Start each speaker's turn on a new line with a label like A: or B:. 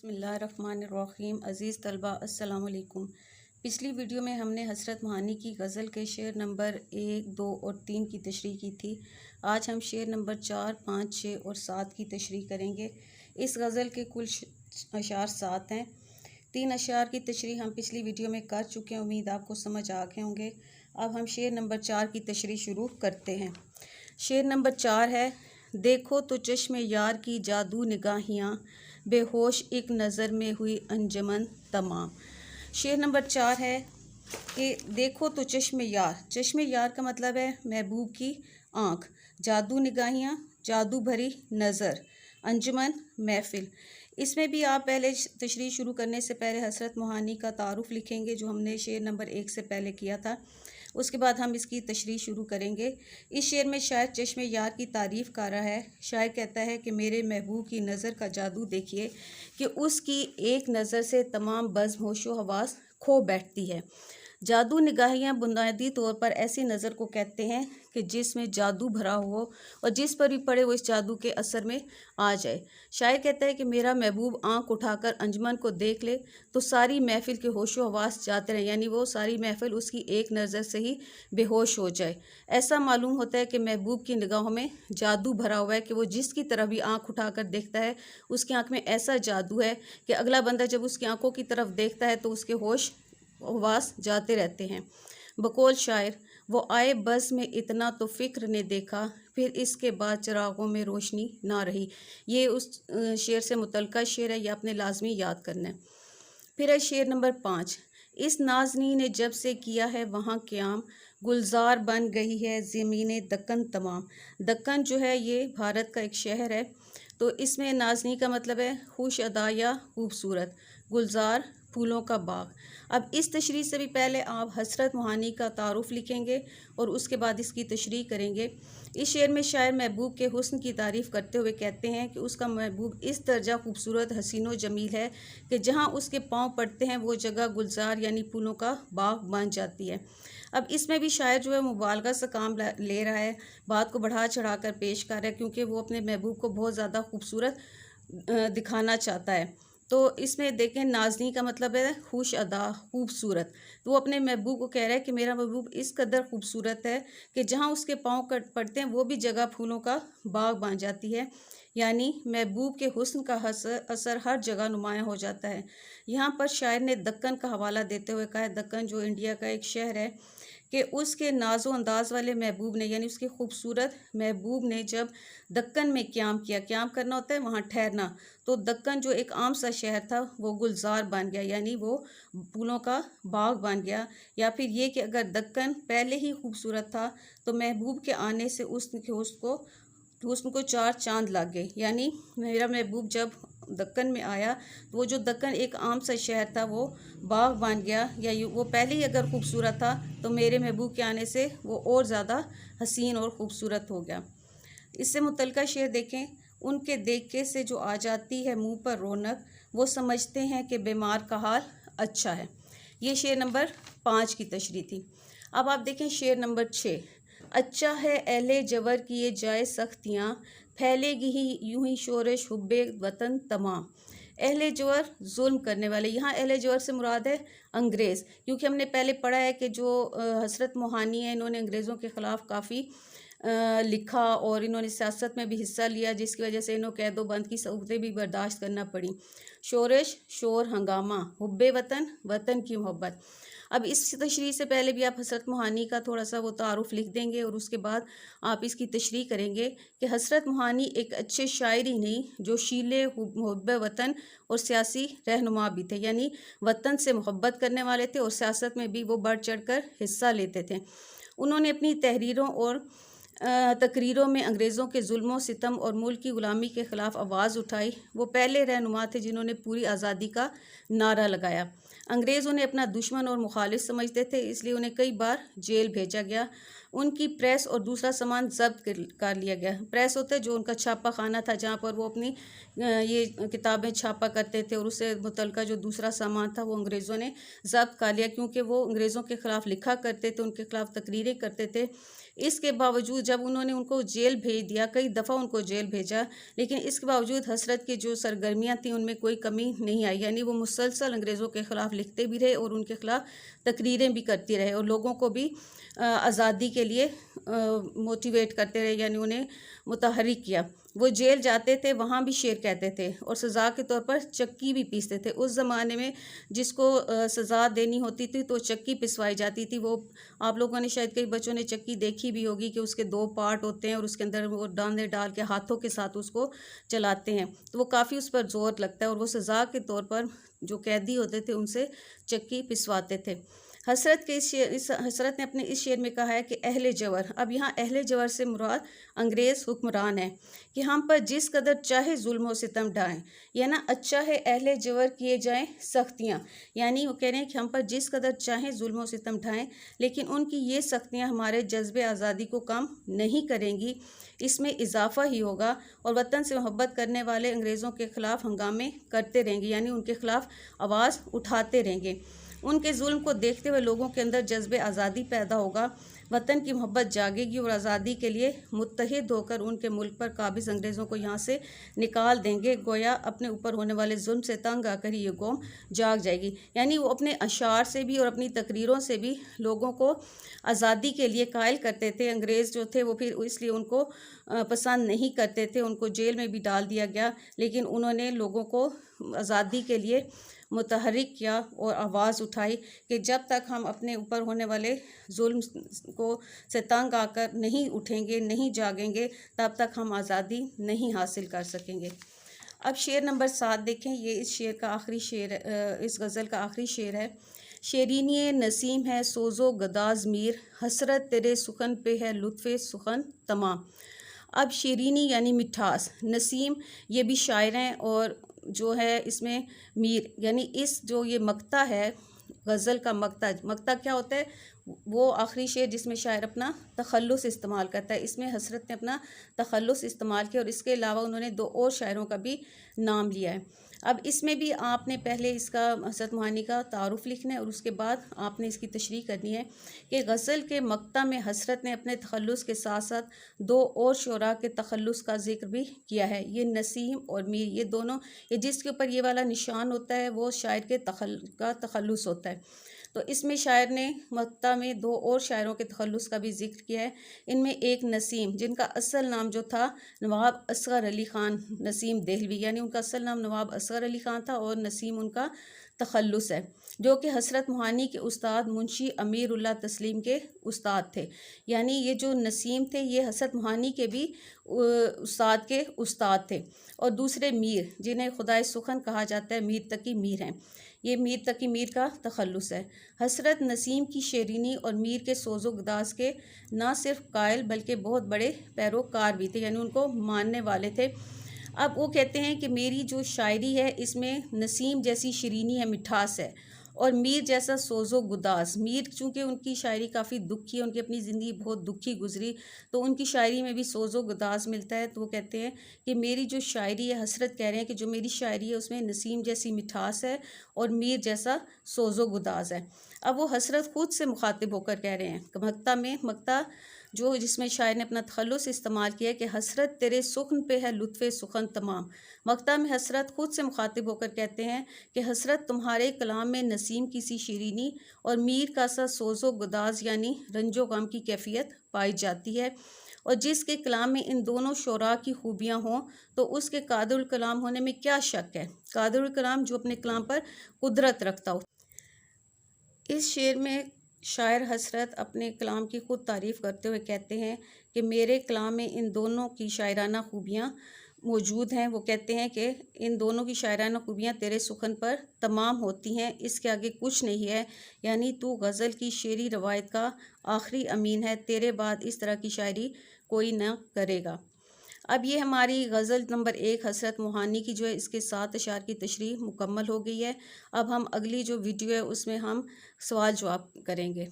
A: बिस्मिल्लाहिर्रहमानिर्रहीम। अज़ीज़ तलबा अस्सलाम वालेकुम। पिछली वीडियो में हमने हसरत मोहानी की गज़ल के शेर नंबर 1, 2 और 3 की तशरीह की थी। आज हम शेर नंबर 4, 5, 6 और 7 की तशरीह करेंगे। इस गज़ल के कुल अशार 7 हैं। 3 अशार की तशरीह हम पिछली वीडियो में कर चुके हैं, उम्मीद आपको समझ आ गए होंगे। अब हम शेर नंबर 4 की तशरीह शुरू करते हैं। शेर नंबर 4 है, देखो तो चश्मे यार की जादू निगाहियाँ, बेहोश एक नज़र में हुई अंजमन तमाम। शेर नंबर 4 है कि देखो तो चश्मे यार का मतलब है महबूब की आँख, जादू निगाहियाँ जादू भरी नज़र, अंजुमन महफिल। इसमें भी आप पहले तशरीह शुरू करने से पहले हसरत मोहानी का तारुफ लिखेंगे जो हमने शेर नंबर 1 से पहले किया था। उसके बाद हम इसकी तशरीह शुरू करेंगे। इस शेर में शायर चश्मे यार की तारीफ़ कर रहा है। शायर कहता है कि मेरे महबूब की नज़र का जादू देखिए कि उसकी एक नज़र से तमाम बज़्म होशो हवास खो बैठती है। जादू निगाहियाँ बुनियादी तौर पर ऐसी नज़र को कहते हैं कि जिसमें जादू भरा हो और जिस पर भी पड़े वो इस जादू के असर में आ जाए। शायर कहता है कि मेरा महबूब आँख उठाकर अंजुमन को देख ले तो सारी महफिल के होशो हवास जाते रहें, यानी वो सारी महफिल उसकी एक नज़र से ही बेहोश हो जाए। ऐसा मालूम होता है कि महबूब की निगाहों में जादू भरा हुआ है कि वो जिसकी तरफ भी आँख उठाकर देखता है उसकी आँख में ऐसा जादू है कि अगला बंदा जब उसकी आँखों की तरफ देखता है तो उसके होश हवास जाते रहते हैं। बकौल शायर, वो आए बस में इतना तो फ़िक्र ने देखा, फिर इसके बाद चिरागों में रोशनी ना रही। ये उस शेर से मुतल्लिका शेर है, ये आपने लाजमी याद करना है। फिर है शेर नंबर 5, इस नाज़नी ने जब से किया है वहाँ क़याम, गुलजार बन गई है ज़मीने दक्कन तमाम। दक्कन जो है ये भारत का एक शहर है। तो इसमें नाज़नी का मतलब है खुश अदा या खूबसूरत, गुलजार फूलों का बाग। अब इस तशरीह से भी पहले आप हसरत मोहानी का तारुफ लिखेंगे और उसके बाद इसकी तशरीह करेंगे। इस शेर में शायर महबूब के हुस्न की तारीफ़ करते हुए कहते हैं कि उसका महबूब इस दर्जा खूबसूरत हसीनो जमील है कि जहाँ उसके पाँव पड़ते हैं वो जगह गुलजार यानी फूलों का बाग बन जाती है। अब इसमें भी शायर जो है मुबालगा से काम ले रहा है, बात को बढ़ा चढ़ा कर पेश कर रहा है क्योंकि वो अपने महबूब को बहुत ज़्यादा खूबसूरत दिखाना चाहता है। तो इसमें देखें नाज़नी का मतलब है खुश अदा खूबसूरत। तो वो अपने महबूब को कह रहा है कि मेरा महबूब इस कदर खूबसूरत है कि जहाँ उसके पाँव पड़ते हैं वो भी जगह फूलों का बाग बन जाती है, यानी महबूब के हुस्न का असर हर जगह नुमायाँ हो जाता है। यहाँ पर शायर ने दक्कन का हवाला देते हुए कहा है, दक्कन जो इंडिया का एक शहर है, कि उसके नाजो अंदाज वाले महबूब ने यानी उसके खूबसूरत महबूब ने जब दक्कन में क़याम किया, क़याम करना होता है वहाँ ठहरना, तो दक्कन जो एक आम सा शहर था वो गुलजार बन गया, यानी वो फूलों का बाग बन गया। या फिर ये कि अगर दक्कन पहले ही खूबसूरत था तो महबूब के आने से उसको 4 चांद लग गए, यानी मेरा महबूब जब दक्कन में आया तो वो जो दक्कन एक आम सा शहर था वो बाग बन गया, या वो पहले ही अगर खूबसूरत था तो मेरे महबूब के आने से वो और ज़्यादा हसीन और ख़ूबसूरत हो गया। इससे मुतल्लिका शेर देखें, उनके देखे से जो आ जाती है मुंह पर रौनक, वो समझते हैं कि बीमार का हाल अच्छा है। ये शेर नंबर 5 की तशरीह थी। अब आप देखें शेर नंबर 6, अच्छा है अहले जवर की ये जाए सख्तियाँ, फैलेगी ही यूं ही शोरश हुब्बे वतन तमाम। अहले जवर जुल्म करने वाले, यहाँ अहले जवर से मुराद है अंग्रेज़, क्योंकि हमने पहले पढ़ा है कि जो हसरत मोहानी है इन्होंने अंग्रेज़ों के ख़िलाफ़ काफ़ी लिखा और इन्होंने सियासत में भी हिस्सा लिया, जिसकी वजह से इन्हों कैदो बंद की सऊक़तें भी बर्दाश्त करना पड़ी। शोरश शोर हंगामा, हुब्बे वतन वतन की मोहब्बत। अब इस तशरीह से पहले भी आप हसरत मोहानी का थोड़ा सा वो तारुफ़ लिख देंगे और उसके बाद आप इसकी तशरीह करेंगे कि हसरत मोहानी एक अच्छे शायर ही नहीं, जो शीले हुब्बे वतन और सियासी रहनुमा भी थे, यानी वतन से मोहब्बत करने वाले थे और सियासत में भी वो बढ़ चढ़ कर हिस्सा लेते थे। उन्होंने अपनी तहरीरों और तकरीरों में अंग्रेज़ों के जुल्मों सितम और मुल्क की ग़ुलामी के ख़िलाफ़ आवाज़ उठाई। वो पहले रहनुमा थे जिन्होंने पूरी आज़ादी का नारा लगाया। अंग्रेज़ उन्हें अपना दुश्मन और मुखालिफ समझते थे, इसलिए उन्हें कई बार जेल भेजा गया। उनकी प्रेस और दूसरा सामान ज़ब्त कर लिया गया। प्रेस होता है जो उनका छापा खाना था जहाँ पर वो अपनी ये किताबें छापा करते थे, और उससे मुतल्लिका जो दूसरा सामान था वो अंग्रेज़ों ने ज़ब्त कर लिया, क्योंकि वो अंग्रेज़ों के ख़िलाफ़ लिखा करते थे, उनके ख़िलाफ़ तकरीरें करते थे। اس کے باوجود جب انہوں نے ان کو جیل بھیج دیا، کئی دفعہ ان کو جیل بھیجا، لیکن اس کے باوجود حسرت کی جو سرگرمیاں تھیں ان میں کوئی کمی نہیں آئی، یعنی وہ مسلسل انگریزوں کے خلاف لکھتے بھی رہے اور ان کے خلاف تقریریں بھی کرتی رہے اور لوگوں کو بھی آزادی کے لیے موٹیویٹ کرتے رہے، یعنی انہیں متحرک کیا۔ وہ جیل جاتے تھے، وہاں بھی شعر کہتے تھے اور سزا کے طور پر چکی بھی پیستے تھے۔ اس زمانے میں جس کو سزا دینی ہوتی تھی تو چکی پسوائی جاتی تھی۔ وہ آپ لوگوں نے شاید کئی بچوں نے چکی دیکھی بھی ہوگی کہ اس کے 2 پارٹ ہوتے ہیں اور اس کے اندر وہ ڈانڈے ڈال کے ہاتھوں کے ساتھ اس کو چلاتے ہیں، تو وہ کافی اس پر زور لگتا ہے اور وہ سزا کے طور پر جو قیدی ہوتے تھے ان سے چکی پسواتے تھے۔ حسرت نے اپنے اس شعر میں کہا ہے کہ اہل جور، اب یہاں اہل جور سے مراد انگریز حکمران ہے، کہ ہم پر جس قدر چاہے ظلم و ستم ڈھائیں، یعنی اچھا ہے اہل جور کیے جائیں سختیاں، یعنی وہ کہہ رہے ہیں کہ ہم پر جس قدر چاہیں ظلم و ستم ڈھائیں، لیکن ان کی یہ سختیاں ہمارے جذب آزادی کو کم نہیں کریں گی، اس میں اضافہ ہی ہوگا، اور وطن سے محبت کرنے والے انگریزوں کے خلاف ہنگامے کرتے رہیں گے، یعنی ان کے خلاف آواز اٹھاتے رہیں گے۔ ان کے ظلم کو دیکھتے ہوئے لوگوں کے اندر جذب آزادی پیدا ہوگا، وطن کی محبت جاگے گی اور آزادی کے لیے متحد ہو کر ان کے ملک پر قابض انگریزوں کو یہاں سے نکال دیں گے، گویا اپنے اوپر ہونے والے ظلم سے تنگ آ کر یہ قوم جاگ جائے گی۔ یعنی وہ اپنے اشعار سے بھی اور اپنی تقریروں سے بھی لوگوں کو آزادی کے لیے قائل کرتے تھے۔ انگریز جو تھے وہ پھر اس لیے ان کو پسند نہیں کرتے تھے، ان کو جیل میں بھی ڈال دیا گیا، لیکن انہوں نے لوگوں کو آزادی کے لیے متحرک کیا اور آواز اٹھائی کہ جب تک ہم اپنے اوپر ہونے والے ظلم کو سے تنگ آ کر نہیں اٹھیں گے، نہیں جاگیں گے، تب تک ہم آزادی نہیں حاصل کر سکیں گے۔ اب شعر نمبر 7 دیکھیں، یہ اس شعر کا آخری شعر، اس غزل کا آخری شعر ہے۔ شیرینی نسیم ہے سوز و گداز میر، حسرت تیرے سخن پہ ہے لطف سخن تمام۔ اب شیرینی یعنی مٹھاس، نسیم یہ بھی شاعر ہیں، اور جو ہے اس میں میر یعنی اس جو یہ مقطع ہے غزل کا مقطع کیا ہوتا ہے؟ وہ آخری شعر جس میں شاعر اپنا تخلص استعمال کرتا ہے۔ اس میں حسرت نے اپنا تخلص استعمال کیا اور اس کے علاوہ انہوں نے 2 اور شاعروں کا بھی نام لیا ہے۔ اب اس میں بھی آپ نے پہلے اس کا حسرت موہانی کا تعارف لکھنا ہے اور اس کے بعد آپ نے اس کی تشریح کرنی ہے کہ غزل کے مقطع میں حسرت نے اپنے تخلص کے ساتھ ساتھ 2 اور شعراء کے تخلص کا ذکر بھی کیا ہے۔ یہ نسیم اور میر، یہ دونوں، یہ جس کے اوپر یہ والا نشان ہوتا ہے وہ شاعر کے تخلص ہوتا ہے۔ تو اس میں شاعر نے مقطع میں 2 اور شاعروں کے تخلص کا بھی ذکر کیا ہے۔ ان میں ایک نسیم، جن کا اصل نام جو تھا نواب اصغر علی خان نسیم دہلوی، یعنی ان کا اصل نام نواب اصغر علی خان تھا اور نسیم ان کا تخلص ہے، جو کہ حسرت موہانی کے استاد منشی امیر اللہ تسلیم کے استاد تھے۔ یعنی یہ جو نسیم تھے یہ حسرت موہانی کے بھی استاد کے استاد تھے۔ اور دوسرے میر، جنہیں خدائے سخن کہا جاتا ہے، میر تقی میر ہیں، یہ میر تقی میر کا تخلص ہے۔ حسرت نسیم کی شیرینی اور میر کے سوز و گداز کے نہ صرف قائل بلکہ بہت بڑے پیروکار بھی تھے، یعنی ان کو ماننے والے تھے۔ اب وہ کہتے ہیں کہ میری جو شاعری ہے اس میں نسیم جیسی شیرینی ہے، مٹھاس ہے، اور میر جیسا سوز و گداز۔ میر چونکہ ان کی شاعری کافی دکھی ہے، ان کی اپنی زندگی بہت دکھی گزری، تو ان کی شاعری میں بھی سوز و گداز ملتا ہے۔ تو وہ کہتے ہیں کہ میری جو شاعری ہے، حسرت کہہ رہے ہیں کہ جو میری شاعری ہے اس میں نسیم جیسی مٹھاس ہے اور میر جیسا سوز و گداز ہے۔ اب وہ حسرت خود سے مخاطب ہو کر کہہ رہے ہیں کہ مقطع جو جس میں شاعر نے اپنا تخلص استعمال کیا ہے کہ حسرت تیرے سخن پہ ہے لطف سخن تمام۔ مقطع میں حسرت خود سے مخاطب ہو کر کہتے ہیں کہ حسرت تمہارے کلام میں نسیم کی سی شیرینی اور میر کا سا سوز و گداز یعنی رنج و غم کی کیفیت پائی جاتی ہے، اور جس کے کلام میں ان دونوں شعراء کی خوبیاں ہوں تو اس کے قادر الکلام ہونے میں کیا شک ہے۔ قادر الکلام جو اپنے کلام پر قدرت رکھتا ہو۔ اس شعر میں شاعر حسرت اپنے کلام کی خود تعریف کرتے ہوئے کہتے ہیں کہ میرے کلام میں ان دونوں کی شاعرانہ خوبیاں موجود ہیں۔ وہ کہتے ہیں کہ ان دونوں کی شاعرانہ خوبیاں تیرے سخن پر تمام ہوتی ہیں، اس کے آگے کچھ نہیں ہے، یعنی تو غزل کی شعری روایت کا آخری امین ہے، تیرے بعد اس طرح کی شاعری کوئی نہ کرے گا۔ اب یہ ہماری غزل نمبر 1 حسرت موہانی کی جو ہے اس کے 7 اشعار کی تشریح مکمل ہو گئی ہے۔ اب ہم اگلی جو ویڈیو ہے اس میں ہم سوال جواب کریں گے۔